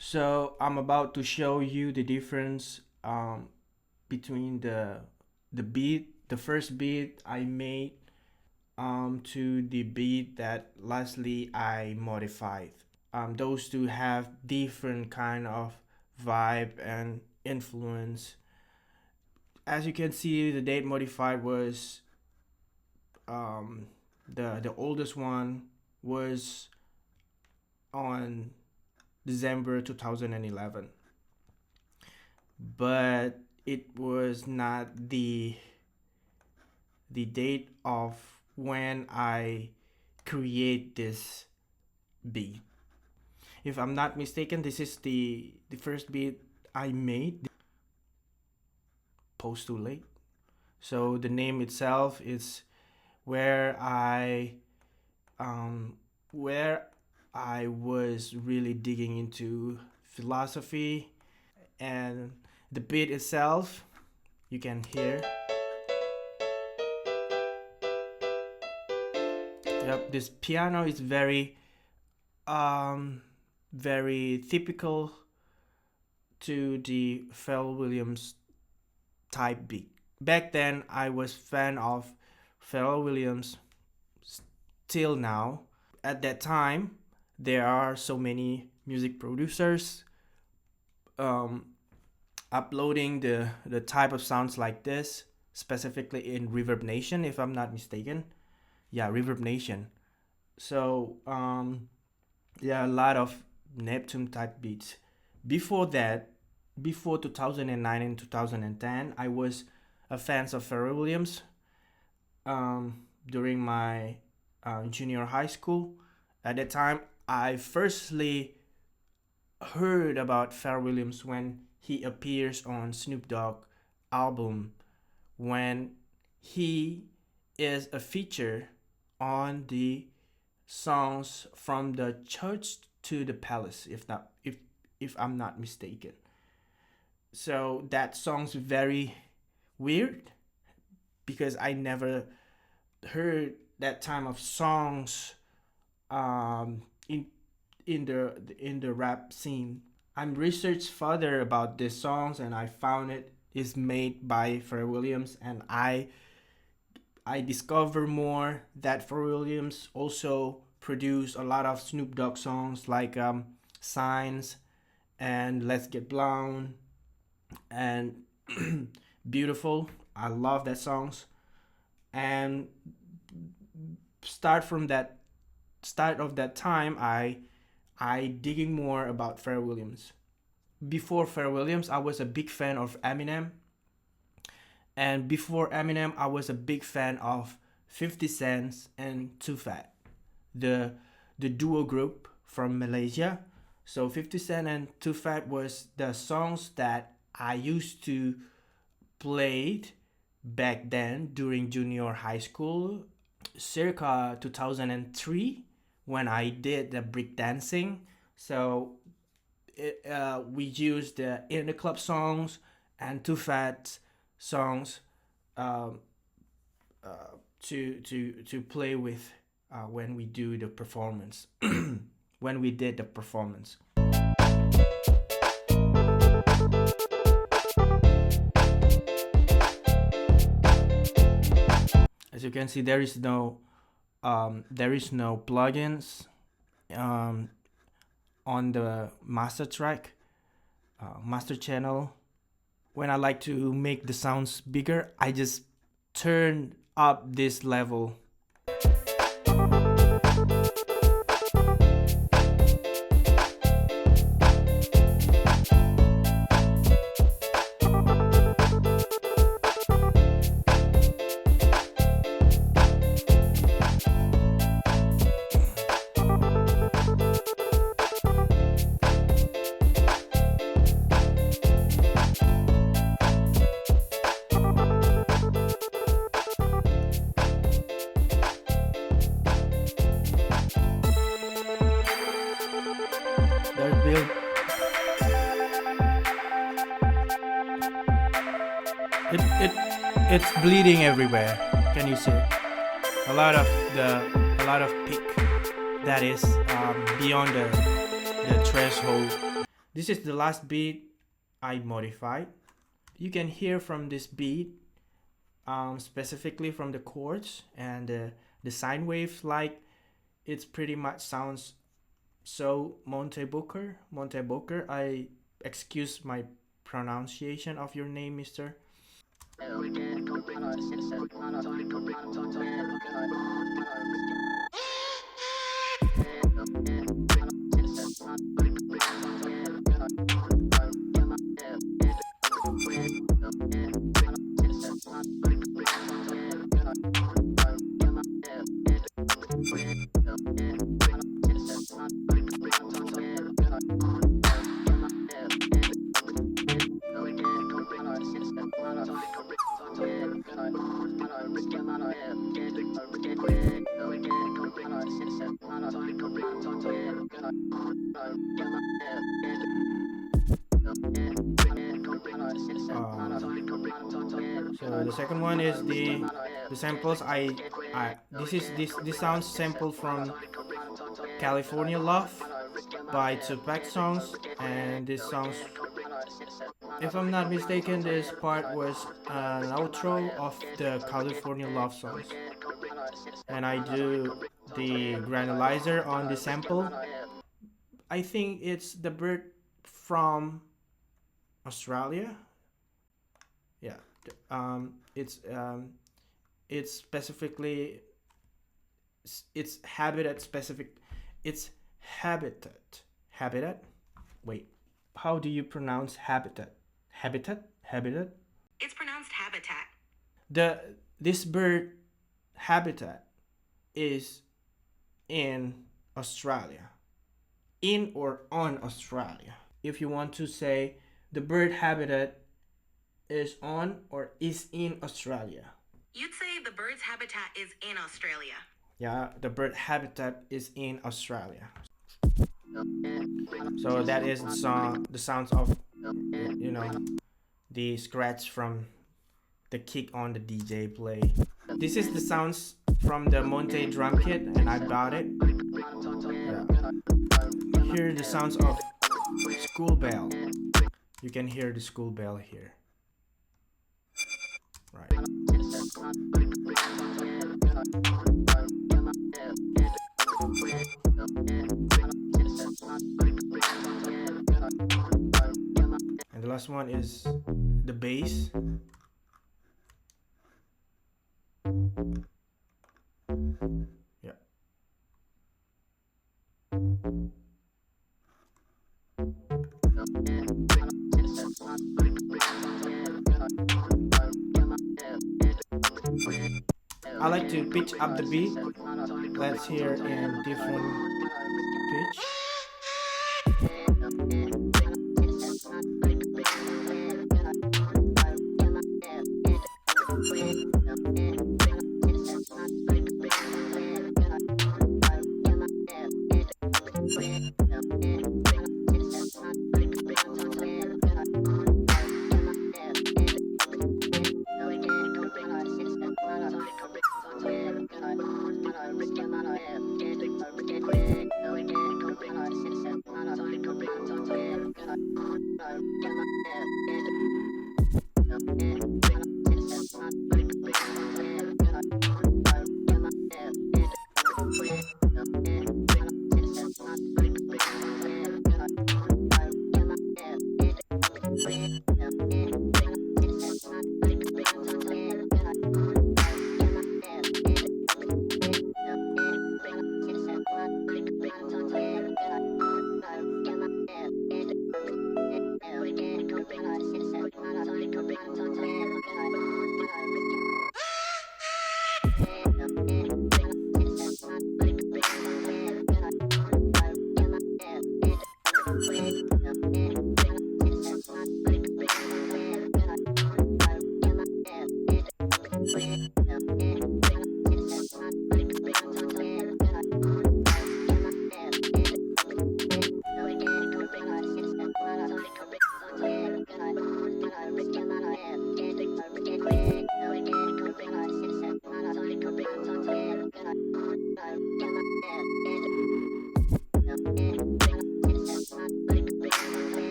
So I'm about to show you the difference between the beat, the first beat I made to the beat that lastly I modified. Those two have different kind of vibe and influence. As you can see, the date modified was um, the oldest one was on December 2011, but it was not the date of when I create this beat. If I'm not mistaken, this is the first beat I made. Post Too Late. So the name itself is where I um, where I was really digging into philosophy, and the beat itself you can hear. Yep, this piano is um very typical to the Pharrell Williams type beat. Back then I was fan of Pharrell Williams till now. At that time there are so many music producers um, uploading the type of sounds like this, specifically in Reverb Nation, if I'm not mistaken. Yeah, Reverb Nation. So yeah, a lot of Neptune type beats. Before that, before 2009 and 2010, I was a fan of Pharrell Williams during my junior high school. At that time, I firstly heard about Pharrell Williams when he appears on Snoop Dogg album, when he is a feature on the songs From the Church to the Palace, if I'm not mistaken. So that song's very weird because I never heard that time of songs um, in in the rap scene. I'm researched further about these songs and I found it is made by Pharrell Williams, and I discover more that Pharrell Williams also produced a lot of Snoop Dogg songs like Signs and Let's Get Blown and Beautiful. I love that songs. And start from that start of that time, I digging more about Pharrell Williams. Before Pharrell Williams, I was a big fan of Eminem, and before Eminem, I was a big fan of 50 Cent and Too Fat, the the duo group from Malaysia. So 50 Cent and Too Fat was the songs that I used to play back then during junior high school, circa 2003, when I did the breakdancing. So we used the In the Club songs and Too Fat songs um, to play with when we do the performance. When we did the performance. As you can see, there is no plugins um, on the master track, master channel. When I like to make the sounds bigger, I just turn up this level. There's build. It it's bleeding everywhere. Can you see it? A lot of a lot of peak that is beyond the threshold This is the last beat I modified. You can hear from this beat, specifically from the chords and the sine waves, like it's pretty much sounds so Monte Booker. Monte Booker, I excuse my pronunciation of your name, mister. So the second one is the samples. I this sounds sampled from California Love by Tupac songs, and this songs, if I'm not mistaken, this part was an outro of the California Love songs, and I do the granulizer on the sample. I think it's the bird from Australia. Yeah, it's specifically it's habitat specific. It's habitat. Wait, how do you pronounce habitat? Habitat. It's pronounced habitat. The this bird habitat is in Australia, in or on Australia. If you want to say the bird habitat is on or is in Australia. You'd say the bird's habitat is in Australia. Yeah, the bird habitat is in Australia. So that is the sounds of, you know, the scratch from the kick on the DJ play. This is the sounds from the Monte drum kit, and I bought it. Yeah. Hear the sounds of school bell. You can hear the school bell here. Right. And the last one is the bass. Yeah. I like to pitch up the beat. Let's hear in different pitch.